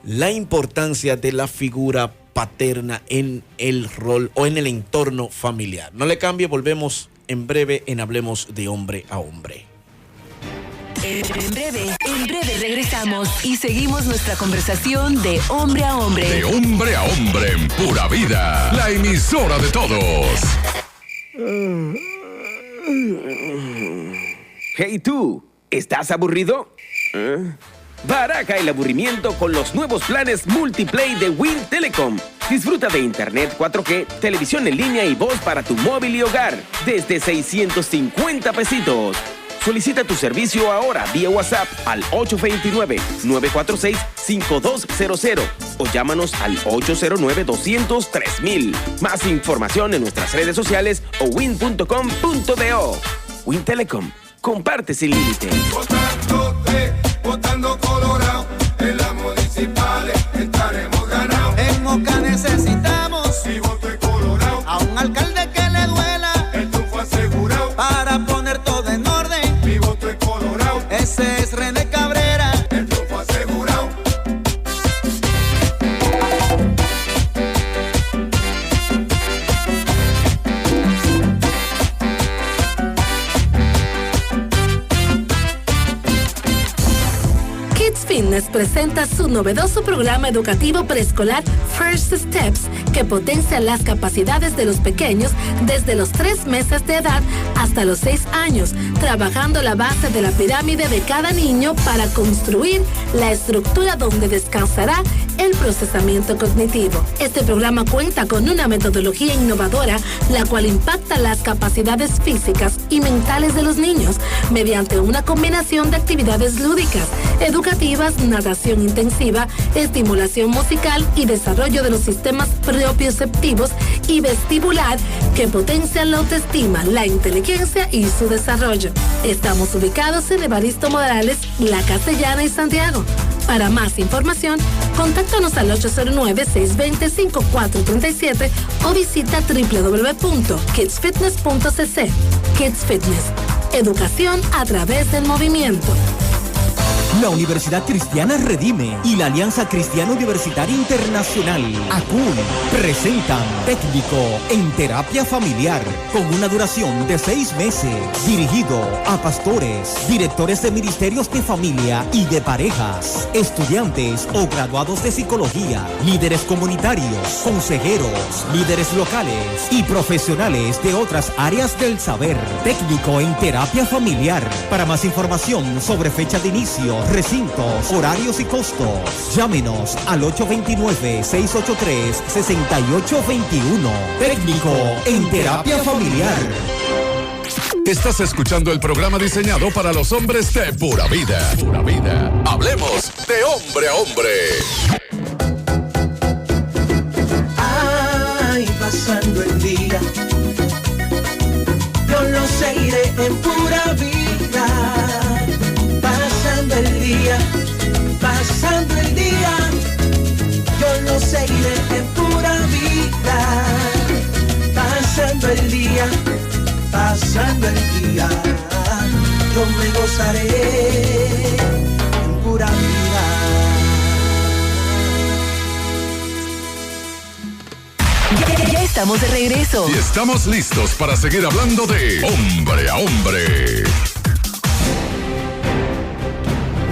la importancia de la figura paterna en el rol o en el entorno familiar. No le cambie, volvemos en breve en Hablemos de Hombre a Hombre. En breve regresamos y seguimos nuestra conversación de hombre a hombre. De hombre a hombre en Pura Vida, la emisora de todos. Hey tú, ¿estás aburrido? Baraja el aburrimiento con los nuevos planes Multiplay de Wind Telecom. Disfruta de internet 4G, televisión en línea y voz para tu móvil y hogar desde 650 pesitos. Solicita tu servicio ahora vía WhatsApp al 829-946-5200 o llámanos al 809-200-3000. Más información en nuestras redes sociales o win.com.do. Win Telecom, comparte sin límite. Votando Colorado, en las municipales estaremos ganados. En Moca necesitamos, si voto es Colorado, a un alcalde que le duela, el triunfo asegurado, para poner todo en orden. Mi voto es Colorado, ese es René Cabrera, el triunfo asegurado. Fitness presenta su novedoso programa educativo preescolar First Steps, que potencia las capacidades de los pequeños desde los 3 meses de edad hasta los 6 años, trabajando la base de la pirámide de cada niño para construir la estructura donde descansará el procesamiento cognitivo. Este programa cuenta con una metodología innovadora, la cual impacta las capacidades físicas y mentales de los niños mediante una combinación de actividades lúdicas, educativas, natación intensiva, estimulación musical y desarrollo de los sistemas propioceptivos y vestibular que potencian la autoestima, la inteligencia y su desarrollo. Estamos ubicados en Evaristo Morales, La Castellana y Santiago. Para más información, contáctanos al 809-620-5437 o visita www.kidsfitness.cc. Kids Fitness. Educación a través del movimiento. La Universidad Cristiana Redime y la Alianza Cristiana Universitaria Internacional, ACUN, presentan Técnico en Terapia Familiar, con una duración de 6 meses, dirigido a pastores, directores de ministerios de familia y de parejas, estudiantes o graduados de psicología, líderes comunitarios, consejeros, líderes locales y profesionales de otras áreas del saber. Técnico en Terapia Familiar. Para más información sobre fecha de inicio, recintos, horarios y costos, llámenos al 829-683-6821. Técnico en Terapia Familiar. Estás escuchando el programa diseñado para los hombres de Pura Vida. Pura Vida. Hablemos de hombre a hombre. Ay, pasando el día, yo lo seguiré en Pura Vida. Pasando el día, yo lo seguiré en Pura Vida. pasando el día, yo me gozaré en pura vida. Ya estamos de regreso. Y estamos listos para seguir hablando de hombre a hombre.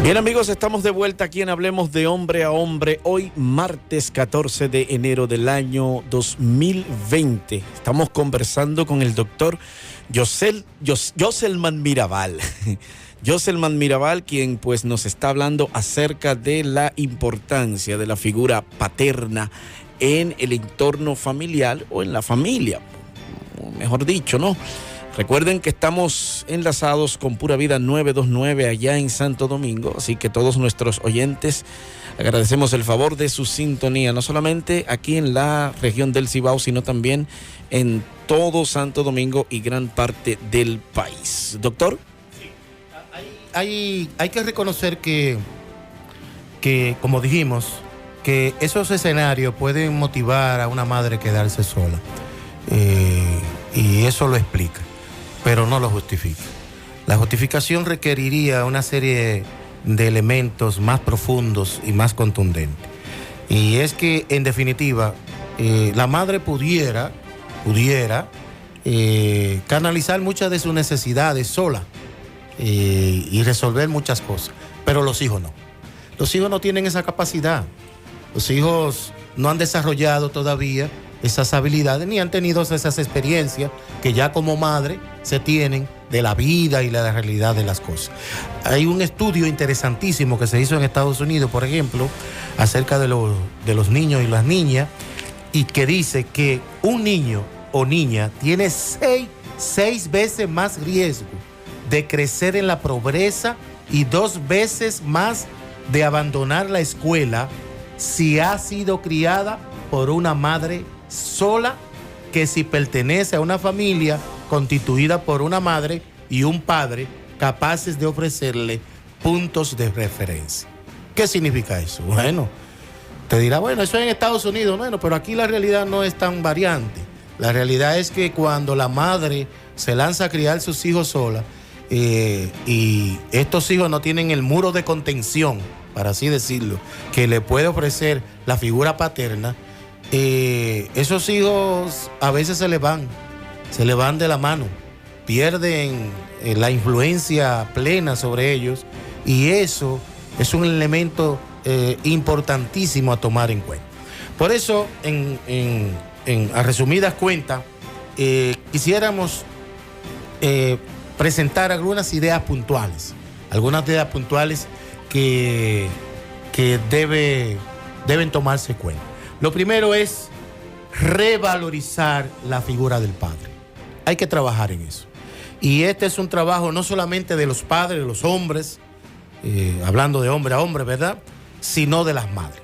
Bien amigos, estamos de vuelta aquí en Hablemos de Hombre a Hombre, hoy martes 14 de enero del año 2020. Estamos conversando con el doctor Joselman Mirabal. Joselman Mirabal, quien pues nos está hablando acerca de la importancia de la figura paterna en el entorno familiar o en la familia, mejor dicho, ¿no? Recuerden que estamos enlazados con Pura Vida 929 allá en Santo Domingo, así que todos nuestros oyentes agradecemos el favor de su sintonía, no solamente aquí en la región del Cibao, sino también en todo Santo Domingo y gran parte del país. Doctor. Sí. Hay que reconocer que, como dijimos, que esos escenarios pueden motivar a una madre a quedarse sola. Y eso lo explica, pero no lo justifica. La justificación requeriría una serie de elementos más profundos y más contundentes. Y es que, en definitiva, la madre pudiera canalizar muchas de sus necesidades sola y resolver muchas cosas, pero los hijos no. Los hijos no tienen esa capacidad. Los hijos no han desarrollado todavía esas habilidades ni han tenido esas experiencias que ya como madre se tienen de la vida y la realidad de las cosas. Hay un estudio interesantísimo que se hizo en Estados Unidos, por ejemplo, acerca de los niños y las niñas, y que dice que un niño o niña tiene seis veces más riesgo de crecer en la pobreza y 2 veces más de abandonar la escuela si ha sido criada por una madre sola que si pertenece a una familia constituida por una madre y un padre capaces de ofrecerle puntos de referencia. ¿Qué significa eso? Bueno, te dirá, bueno, eso es en Estados Unidos. Bueno, pero aquí la realidad no es tan variante. La realidad es que cuando la madre se lanza a criar sus hijos sola y estos hijos no tienen el muro de contención, para así decirlo, que le puede ofrecer la figura paterna, esos hijos a veces se le van de la mano, pierden la influencia plena sobre ellos, y eso es un elemento importantísimo a tomar en cuenta. Por eso, a resumidas cuentas, quisiéramos presentar algunas ideas puntuales que deben tomarse en cuenta. Lo primero es revalorizar la figura del padre. Hay que trabajar en eso. Y este es un trabajo no solamente de los padres, de los hombres, hablando de hombre a hombre, ¿verdad?, sino de las madres.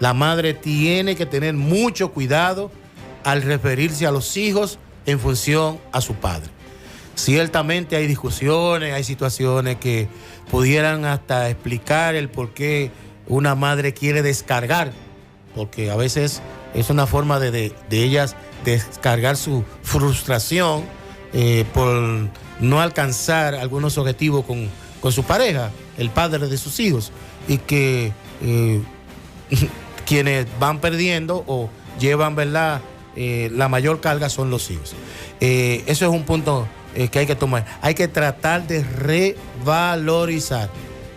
La madre tiene que tener mucho cuidado al referirse a los hijos en función a su padre. Ciertamente hay discusiones, hay situaciones que pudieran hasta explicar el por qué una madre quiere descargar, porque a veces es una forma de ellas descargar su frustración por no alcanzar algunos objetivos con su pareja, el padre de sus hijos, y que quienes van perdiendo o llevan, ¿verdad?, la mayor carga son los hijos. Eso es un punto que hay que tomar. Hay que tratar de revalorizar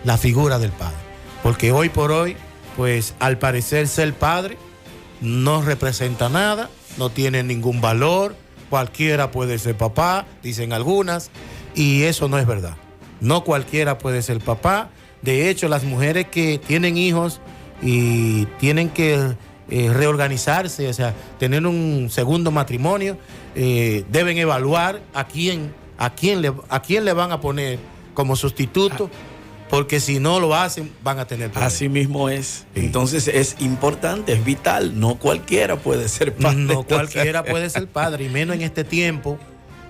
la figura del padre, porque hoy por hoy, pues al parecer ser padre no representa nada, no tiene ningún valor, cualquiera puede ser papá, dicen algunas, y eso no es verdad. No cualquiera puede ser papá. De hecho, las mujeres que tienen hijos y tienen que reorganizarse, o sea, tener un segundo matrimonio, deben evaluar a quién le van a poner como sustituto, porque si no lo hacen van a tener problemas. Así mismo es. Sí. Entonces es importante, es vital. No cualquiera puede ser padre. No cualquiera puede ser padre, y menos en este tiempo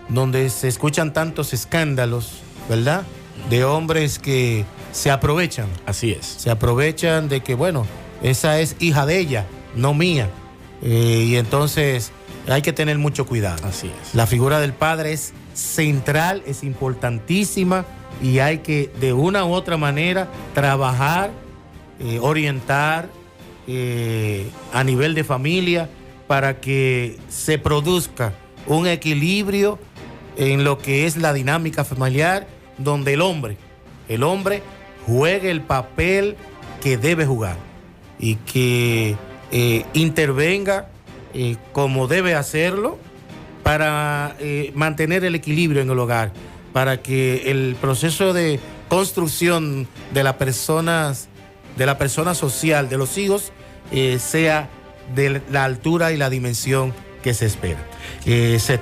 donde se escuchan tantos escándalos, ¿verdad?, de hombres que se aprovechan. Así es. Se aprovechan de que, bueno, esa es hija de ella, no mía. Y entonces hay que tener mucho cuidado. Así es. La figura del padre es central, es importantísima y hay que de una u otra manera trabajar, orientar a nivel de familia para que se produzca un equilibrio en lo que es la dinámica familiar, donde el hombre juegue el papel que debe jugar y que intervenga como debe hacerlo para mantener el equilibrio en el hogar, para que el proceso de construcción de la persona social, de los hijos, sea de la altura y la dimensión que se espera. Se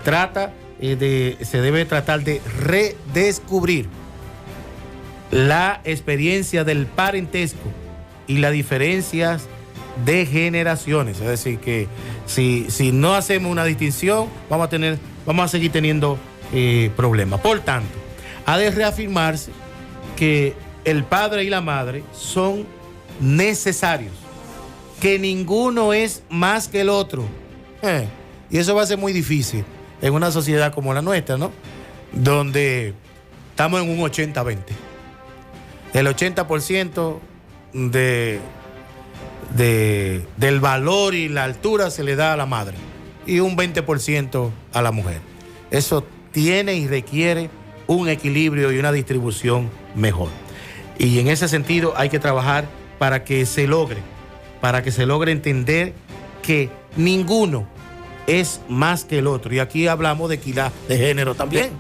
debe tratar de redescubrir la experiencia del parentesco y las diferencias de generaciones. Es decir, que si no hacemos una distinción, vamos a seguir teniendo problemas. Por tanto, ha de reafirmarse que el padre y la madre son necesarios, que ninguno es más que el otro. Y eso va a ser muy difícil en una sociedad como la nuestra, ¿no? Donde estamos en un 80-20. El 80% del valor y la altura se le da a la madre y un 20% a la mujer. Eso tiene y requiere un equilibrio y una distribución mejor. Y en ese sentido hay que trabajar para que se logre entender que ninguno es más que el otro. Y aquí hablamos de equidad de género también.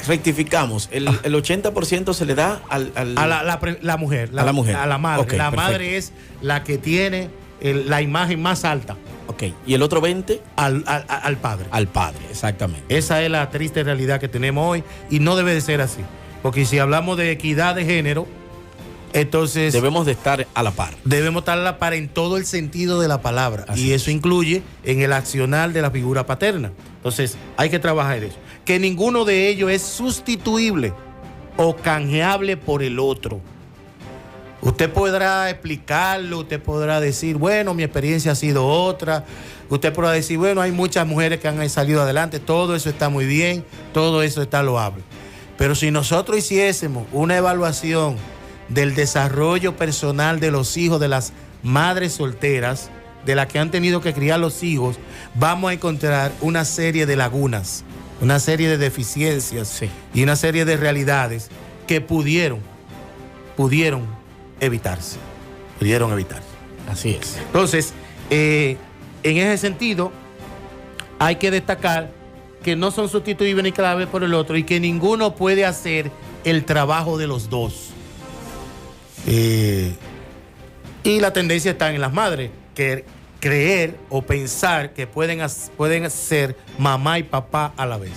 Rectificamos, el 80% se le da a la mujer, a la madre. Okay, la perfecto. madre es la que tiene la imagen más alta. Ok, ¿y el otro 20? Al padre. Al padre, exactamente. Esa es la triste realidad que tenemos hoy y no debe de ser así. Porque si hablamos de equidad de género, entonces debemos de estar a la par. Debemos estar a la par en todo el sentido de la palabra. Así y eso incluye en el accionar de la figura paterna. Entonces hay que trabajar eso. Que ninguno de ellos es sustituible o canjeable por el otro. Usted podrá explicarlo, usted podrá decir, bueno, mi experiencia ha sido otra. Usted podrá decir, bueno, hay muchas mujeres que han salido adelante. Todo eso está muy bien, todo eso está loable. Pero si nosotros hiciésemos una evaluación del desarrollo personal de los hijos de las madres solteras, de las que han tenido que criar los hijos, vamos a encontrar una serie de lagunas, una serie de deficiencias y una serie de realidades que pudieron evitarse. Así es. Entonces, en ese sentido, hay que destacar que no son sustituibles ni cada vez por el otro y que ninguno puede hacer el trabajo de los dos. Y la tendencia está en las madres, que creer o pensar que pueden ser mamá y papá a la vez.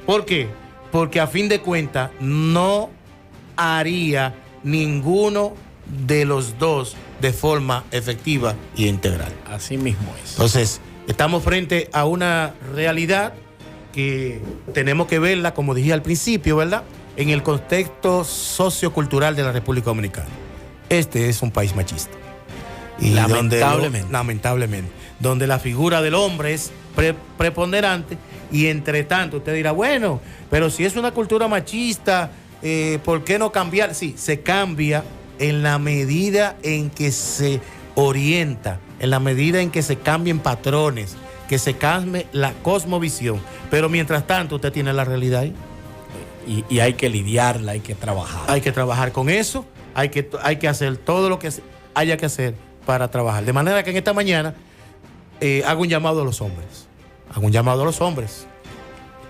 ¿Por qué? Porque a fin de cuentas no haría ninguno de los dos de forma efectiva y integral. Así mismo es. Entonces, estamos frente a una realidad que tenemos que verla, como dije al principio, ¿verdad?, en el contexto sociocultural de la República Dominicana. Este es un país machista. Y lamentablemente. Donde la figura del hombre es preponderante y entre tanto usted dirá, bueno, pero si es una cultura machista, ¿por qué no cambiar? Sí, se cambia en la medida en que se orienta, en la medida en que se cambien patrones, que se cambie la cosmovisión. Pero mientras tanto usted tiene la realidad ahí. Y hay que lidiarla, hay que trabajar. Hay que trabajar con eso, hay que hacer todo lo que haya que hacer para trabajar. De manera que en esta mañana hago un llamado a los hombres.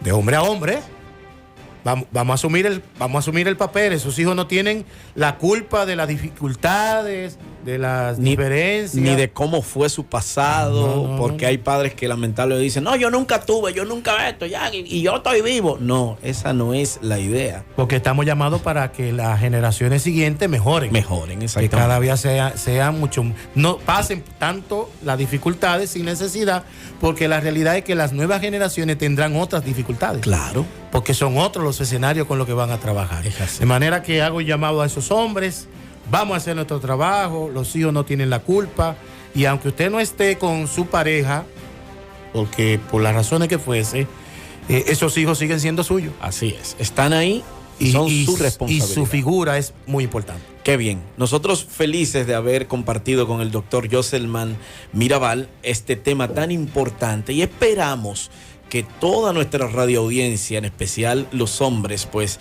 De hombre a hombre. Vamos a asumir el papel. Esos hijos no tienen la culpa de las dificultades, de las diferencias. Ni de cómo fue su pasado, No. porque hay padres que lamentablemente dicen, no, yo nunca tuve, yo nunca esto, ya, y yo estoy vivo. No, esa no es la idea. Porque estamos llamados para que las generaciones siguientes mejoren. Exactamente. Que cada día sean mucho, no pasen tanto las dificultades sin necesidad, porque la realidad es que las nuevas generaciones tendrán otras dificultades. Claro. Porque son otros los escenarios con los que van a trabajar. De manera que hago llamado a esos hombres, vamos a hacer nuestro trabajo, los hijos no tienen la culpa, y aunque usted no esté con su pareja, porque por las razones que fuese, esos hijos siguen siendo suyos. Así es, están ahí y son su responsabilidad. Y su figura es muy importante. Qué bien. Nosotros felices de haber compartido con el doctor Joselman Mirabal este tema tan importante y esperamos que toda nuestra radioaudiencia, en especial los hombres, pues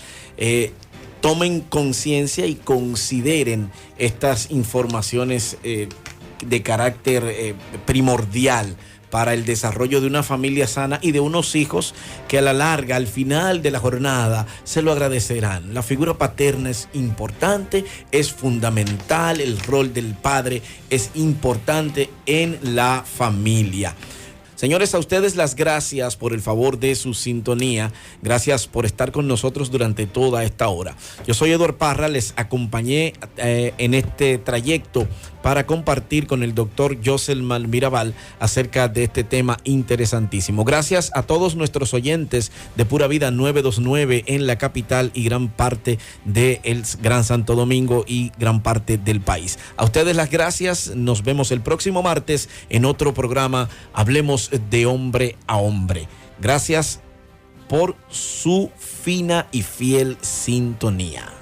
tomen conciencia y consideren estas informaciones de carácter primordial para el desarrollo de una familia sana y de unos hijos que a la larga, al final de la jornada, se lo agradecerán. La figura paterna es importante, es fundamental, el rol del padre es importante en la familia. Señores, a ustedes las gracias por el favor de su sintonía. Gracias por estar con nosotros durante toda esta hora. Yo soy Eduardo Parra, les acompañé en este trayecto para compartir con el doctor Joselman Mirabal acerca de este tema interesantísimo. Gracias a todos nuestros oyentes de Pura Vida 929 en la capital y gran parte del Gran Santo Domingo y gran parte del país. A ustedes las gracias. Nos vemos el próximo martes en otro programa. Hablemos de hombre a hombre. Gracias por su fina y fiel sintonía.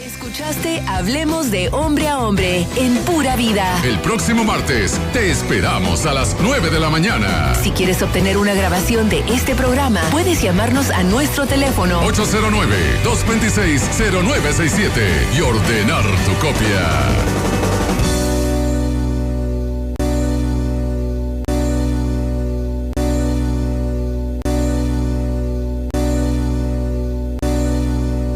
Escuchaste Hablemos de Hombre a Hombre en Pura Vida. El próximo martes te esperamos a las 9 de la mañana. Si quieres obtener una grabación de este programa, puedes llamarnos a nuestro teléfono 809-226-0967 y ordenar tu copia.